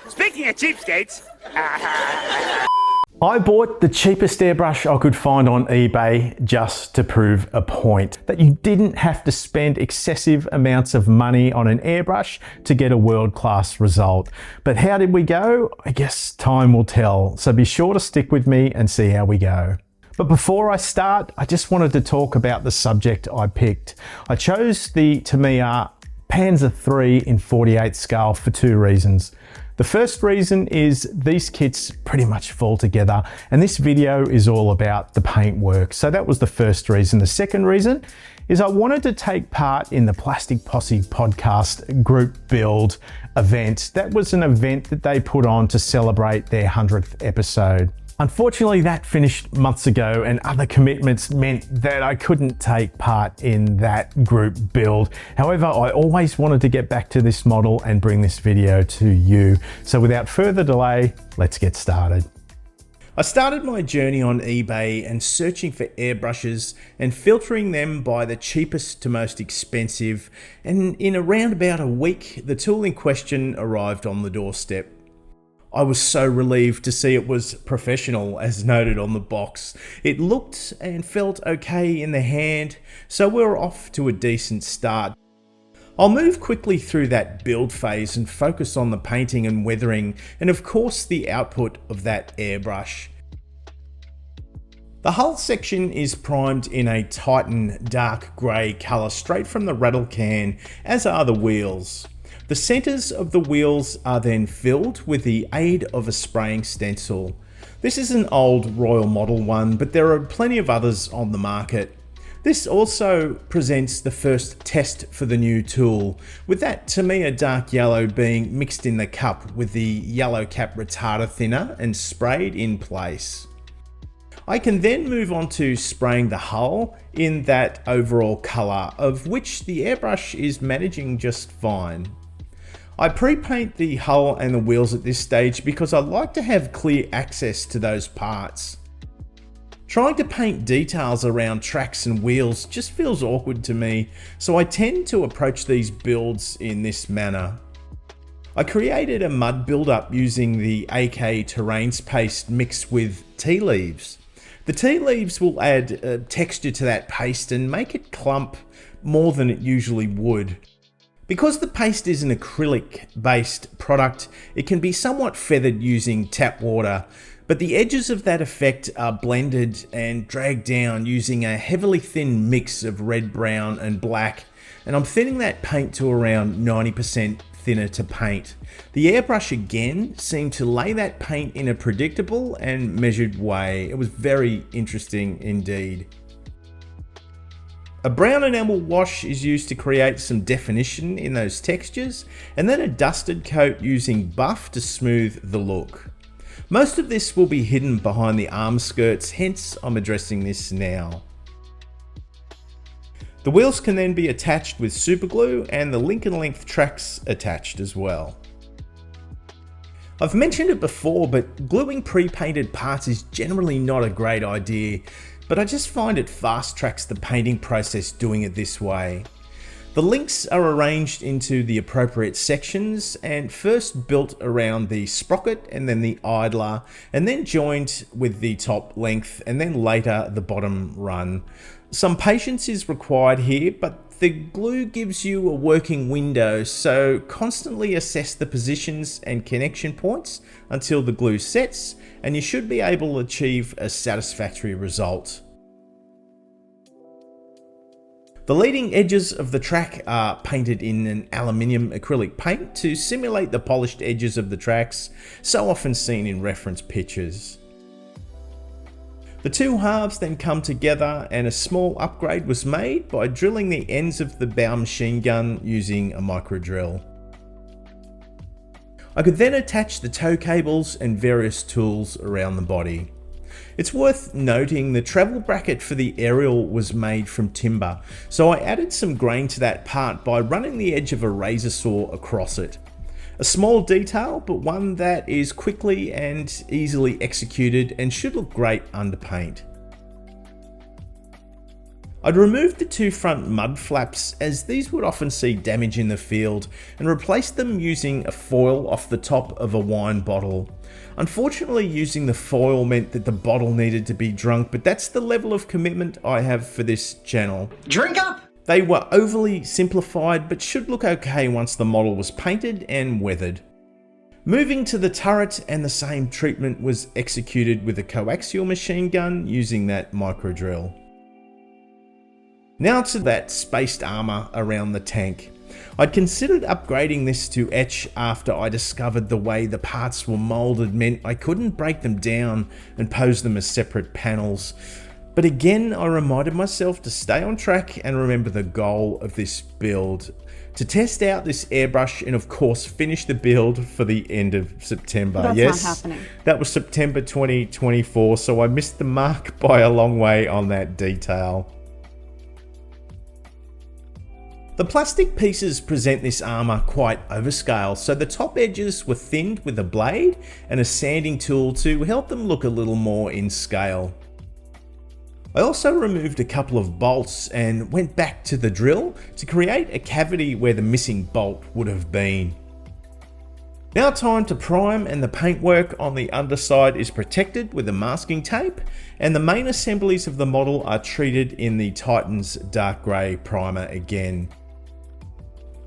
Speaking of cheapskates, I bought the cheapest airbrush I could find on eBay just to prove a point that you didn't have to spend excessive amounts of money on an airbrush to get a world-class result. But how did we go? I guess time will tell. So be sure to stick with me and see how we go. But before I start, I just wanted to talk about the subject I picked. I chose the Tamiya Panzer III in 48 scale for two reasons. The first reason is these kits pretty much fall together, and this video is all about the paint work. So that was the first reason. The second reason is I wanted to take part in the Plastic Posse podcast group build event. That was an event that they put on to celebrate their 100th episode. Unfortunately, that finished months ago, and other commitments meant that I couldn't take part in that group build. However, I always wanted to get back to this model and bring this video to you. So without further delay, let's get started. I started my journey on eBay and searching for airbrushes and filtering them by the cheapest to most expensive, and in around about a week, the tool in question arrived on the doorstep. I was so relieved to see it was professional, as noted on the box. It looked and felt okay in the hand, so we were off to a decent start. I'll move quickly through that build phase and focus on the painting and weathering, and of course the output of that airbrush. The hull section is primed in a Titan dark grey colour straight from the rattle can, as are the wheels. The centres of the wheels are then filled with the aid of a spraying stencil. This is an old Royal Model one, but there are plenty of others on the market. This also presents the first test for the new tool, with that Tamiya dark yellow being mixed in the cup with the yellow cap retarder thinner and sprayed in place. I can then move on to spraying the hull in that overall colour, of which the airbrush is managing just fine. I pre-paint the hull and the wheels at this stage because I like to have clear access to those parts. Trying to paint details around tracks and wheels just feels awkward to me, so I tend to approach these builds in this manner. I created a mud build-up using the AK Terrains paste mixed with tea leaves. The tea leaves will add texture to that paste and make it clump more than it usually would. Because the paste is an acrylic-based product, it can be somewhat feathered using tap water, but the edges of that effect are blended and dragged down using a heavily thin mix of red, brown and black, and I'm thinning that paint to around 90% thinner to paint. The airbrush again seemed to lay that paint in a predictable and measured way. It was very interesting indeed. A brown enamel wash is used to create some definition in those textures, and then a dusted coat using buff to smooth the look. Most of this will be hidden behind the arm skirts, hence I'm addressing this now. The wheels can then be attached with super glue and the link and length tracks attached as well. I've mentioned it before, but gluing pre-painted parts is generally not a great idea, but I just find it fast tracks the painting process doing it this way. The links are arranged into the appropriate sections and first built around the sprocket and then the idler, and then joined with the top length and then later the bottom run. Some patience is required here, but the glue gives you a working window, so constantly assess the positions and connection points until the glue sets, and you should be able to achieve a satisfactory result. The leading edges of the track are painted in an aluminium acrylic paint to simulate the polished edges of the tracks so often seen in reference pictures. The two halves then come together, and a small upgrade was made by drilling the ends of the bow machine gun using a micro drill. I could then attach the tow cables and various tools around the body. It's worth noting the travel bracket for the aerial was made from timber, so I added some grain to that part by running the edge of a razor saw across it. A small detail, but one that is quickly and easily executed and should look great under paint. I'd removed the two front mud flaps as these would often see damage in the field and replaced them using a foil off the top of a wine bottle. Unfortunately, using the foil meant that the bottle needed to be drunk, but that's the level of commitment I have for this channel. Drink up! They were overly simplified, but should look okay once the model was painted and weathered. Moving to the turret, and the same treatment was executed with a coaxial machine gun using that micro drill. Now to that spaced armour around the tank. I'd considered upgrading this to etch after I discovered the way the parts were moulded meant I couldn't break them down and pose them as separate panels. But again, I reminded myself to stay on track and remember the goal of this build. To test out this airbrush and of course finish the build for the end of September. That's not happening. That was September 2024, so I missed the mark by a long way on that detail. The plastic pieces present this armour quite overscale, so the top edges were thinned with a blade and a sanding tool to help them look a little more in scale. I also removed a couple of bolts and went back to the drill to create a cavity where the missing bolt would have been. Now time to prime, and the paintwork on the underside is protected with a masking tape, and the main assemblies of the model are treated in the Titan's dark grey primer again.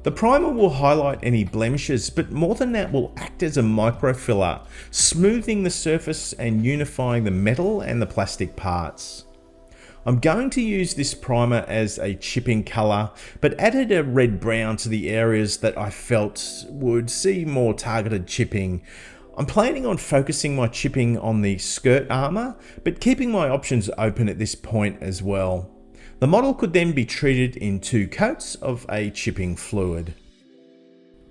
The primer will highlight any blemishes, but more than that will act as a microfiller, smoothing the surface and unifying the metal and the plastic parts. I'm going to use this primer as a chipping colour, but added a red-brown to the areas that I felt would see more targeted chipping. I'm planning on focusing my chipping on the skirt armour, but keeping my options open at this point as well. The model could then be treated in 2 coats of a chipping fluid.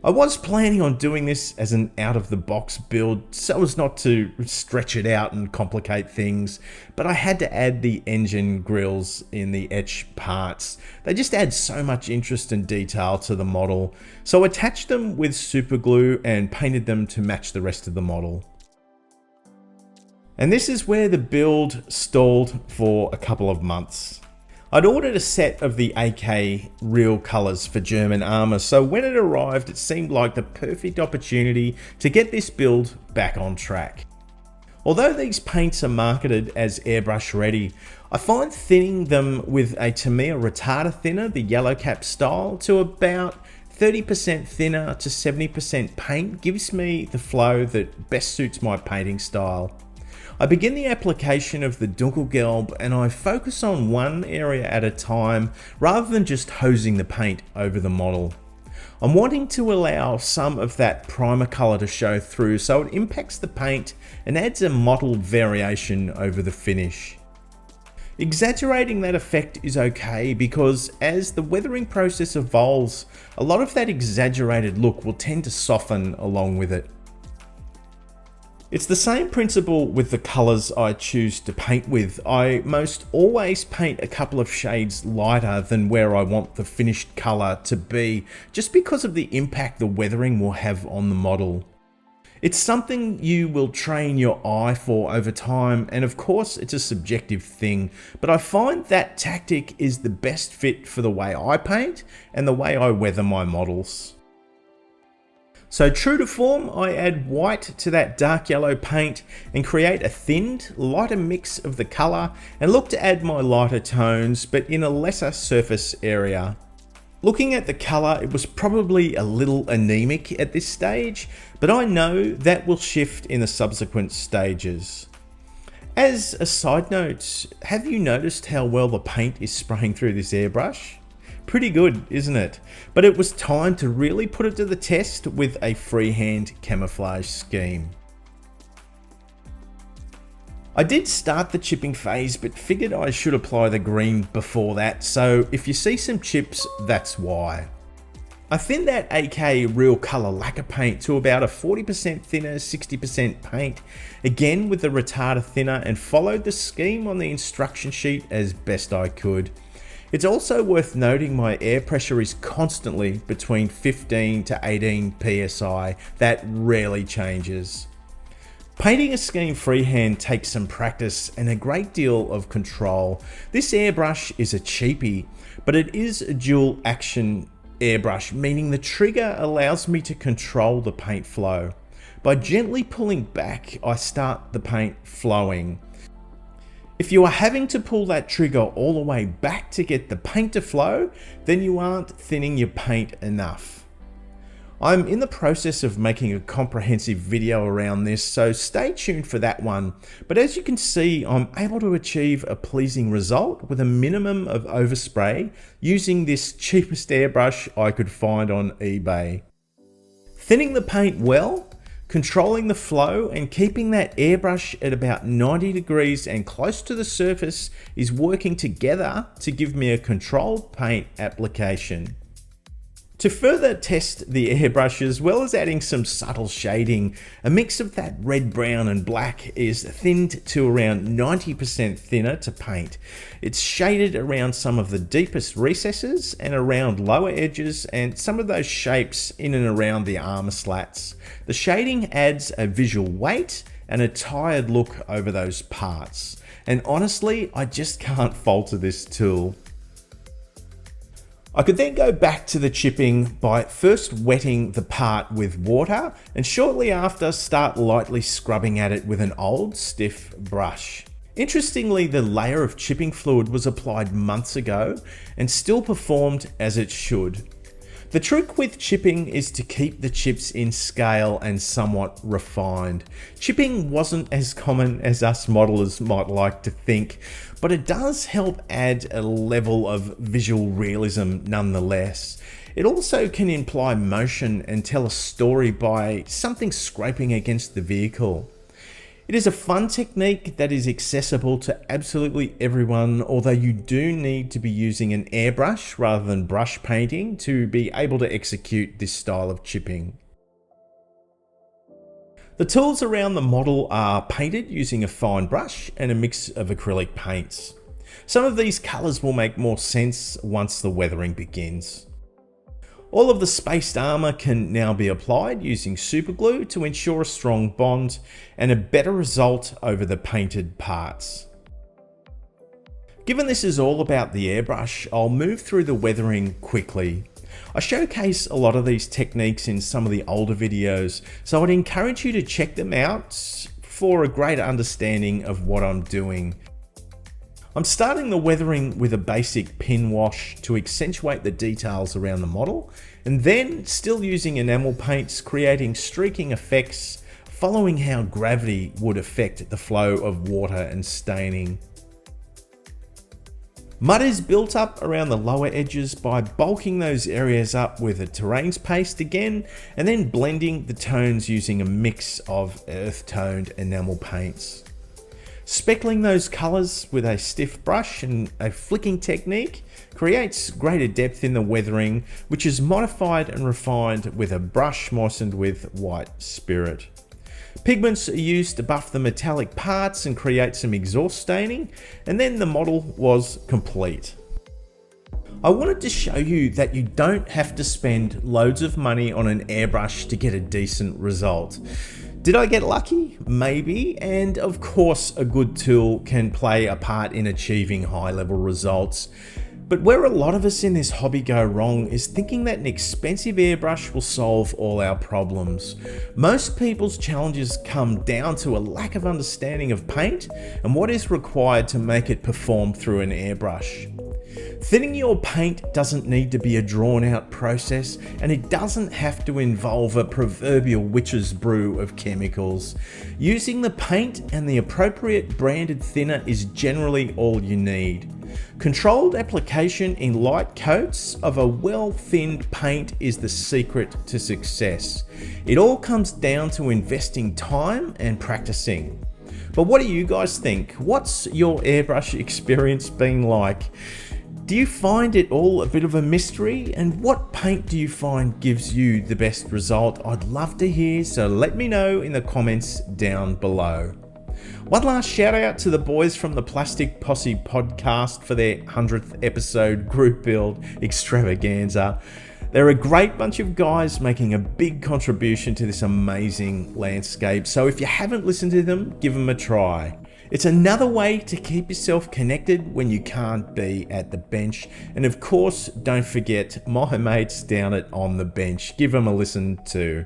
I was planning on doing this as an out-of-the-box build so as not to stretch it out and complicate things, but I had to add the engine grills in the etch parts. They just add so much interest and detail to the model, so I attached them with super glue and painted them to match the rest of the model. And this is where the build stalled for a couple of months. I'd ordered a set of the AK real colours for German armour, so when it arrived it seemed like the perfect opportunity to get this build back on track. Although these paints are marketed as airbrush ready, I find thinning them with a Tamiya retarder thinner, the yellow cap style, to about 30% thinner to 70% paint gives me the flow that best suits my painting style. I begin the application of the Dunkelgelb and I focus on one area at a time rather than just hosing the paint over the model. I'm wanting to allow some of that primer colour to show through so it impacts the paint and adds a mottled variation over the finish. Exaggerating that effect is okay because as the weathering process evolves, a lot of that exaggerated look will tend to soften along with it. It's the same principle with the colours I choose to paint with. I most always paint a couple of shades lighter than where I want the finished colour to be, just because of the impact the weathering will have on the model. It's something you will train your eye for over time, and of course it's a subjective thing, but I find that tactic is the best fit for the way I paint and the way I weather my models. So true to form, I add white to that dark yellow paint and create a thinned, lighter mix of the colour and look to add my lighter tones but in a lesser surface area. Looking at the colour, it was probably a little anemic at this stage, but I know that will shift in the subsequent stages. As a side note, have you noticed how well the paint is spraying through this airbrush? Pretty good, isn't it? But it was time to really put it to the test with a freehand camouflage scheme. I did start the chipping phase, but figured I should apply the green before that, so if you see some chips, that's why. I thinned that AK real colour lacquer paint to about a 40% thinner, 60% paint, again with the retarder thinner, and followed the scheme on the instruction sheet as best I could. It's also worth noting my air pressure is constantly between 15 to 18 psi. That rarely changes. Painting a scheme freehand takes some practice and a great deal of control. This airbrush is a cheapie, but it is a dual action airbrush, meaning the trigger allows me to control the paint flow. By gently pulling back, I start the paint flowing. If you are having to pull that trigger all the way back to get the paint to flow, then you aren't thinning your paint enough. I'm in the process of making a comprehensive video around this, so stay tuned for that one. But as you can see, I'm able to achieve a pleasing result with a minimum of overspray using this cheapest airbrush I could find on eBay. Thinning the paint well, controlling the flow and keeping that airbrush at about 90 degrees and close to the surface is working together to give me a controlled paint application. To further test the airbrush, as well as adding some subtle shading, a mix of that red, brown and black is thinned to around 90% thinner to paint. It's shaded around some of the deepest recesses and around lower edges and some of those shapes in and around the armor slats. The shading adds a visual weight and a tired look over those parts. And honestly, I just can't falter this tool. I could then go back to the chipping by first wetting the part with water and shortly after start lightly scrubbing at it with an old stiff brush. Interestingly, the layer of chipping fluid was applied months ago and still performed as it should. The trick with chipping is to keep the chips in scale and somewhat refined. Chipping wasn't as common as us modelers might like to think, but it does help add a level of visual realism nonetheless. It also can imply motion and tell a story by something scraping against the vehicle. It is a fun technique that is accessible to absolutely everyone, although you do need to be using an airbrush rather than brush painting to be able to execute this style of chipping. The tools around the model are painted using a fine brush and a mix of acrylic paints. Some of these colors will make more sense once the weathering begins. All of the spaced armor can now be applied using super glue to ensure a strong bond and a better result over the painted parts. Given this is all about the airbrush, I'll move through the weathering quickly. I showcase a lot of these techniques in some of the older videos, so I'd encourage you to check them out for a greater understanding of what I'm doing. I'm starting the weathering with a basic pin wash to accentuate the details around the model, and then still using enamel paints, creating streaking effects, following how gravity would affect the flow of water and staining. Mud is built up around the lower edges by bulking those areas up with a terrains paste again, and then blending the tones using a mix of earth-toned enamel paints. Speckling those colors with a stiff brush and a flicking technique creates greater depth in the weathering, which is modified and refined with a brush moistened with white spirit. Pigments are used to buff the metallic parts and create some exhaust staining, and then the model was complete. I wanted to show you that you don't have to spend loads of money on an airbrush to get a decent result. Did I get lucky? Maybe, and of course a good tool can play a part in achieving high-level results. But where a lot of us in this hobby go wrong is thinking that an expensive airbrush will solve all our problems. Most people's challenges come down to a lack of understanding of paint and what is required to make it perform through an airbrush. Thinning your paint doesn't need to be a drawn-out process, and it doesn't have to involve a proverbial witch's brew of chemicals. Using the paint and the appropriate branded thinner is generally all you need. Controlled application in light coats of a well-thinned paint is the secret to success. It all comes down to investing time and practicing. But what do you guys think? What's your airbrush experience been like? Do you find it all a bit of a mystery? And what paint do you find gives you the best result? I'd love to hear, so let me know in the comments down below. One last shout out to the boys from the Plastic Posse podcast for their 100th episode group build extravaganza. They're a great bunch of guys making a big contribution to this amazing landscape, so if you haven't listened to them, give them a try. It's another way to keep yourself connected when you can't be at the bench. And of course, don't forget my mates down at On the Bench. Give them a listen too.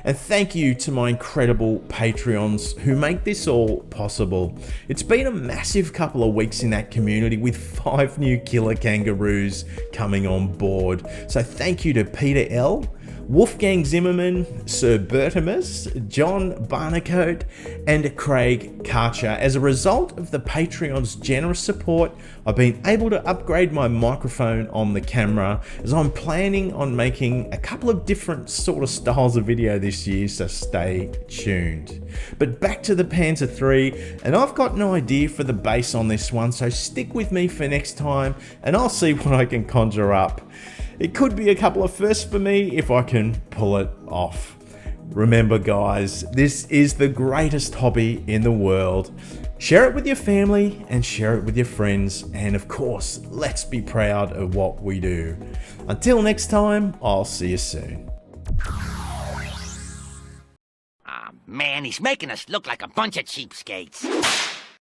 And thank you to my incredible Patreons who make this all possible. It's been a massive couple of weeks in that community with 5 new killer kangaroos coming on board. So thank you to Peter L., Wolfgang Zimmerman, Sir Bertimus, John Barnacote, and Craig Karcher. As a result of the Patreon's generous support, I've been able to upgrade my microphone on the camera, as I'm planning on making a couple of different sort of styles of video this year, so stay tuned. But back to the Panzer III, and I've got an idea for the base on this one, so stick with me for next time, and I'll see what I can conjure up. It could be a couple of firsts for me if I can pull it off. Remember guys, this is the greatest hobby in the world. Share it with your family and share it with your friends, and of course, let's be proud of what we do. Until next time, I'll see you soon. Man, he's making us look like a bunch of cheapskates.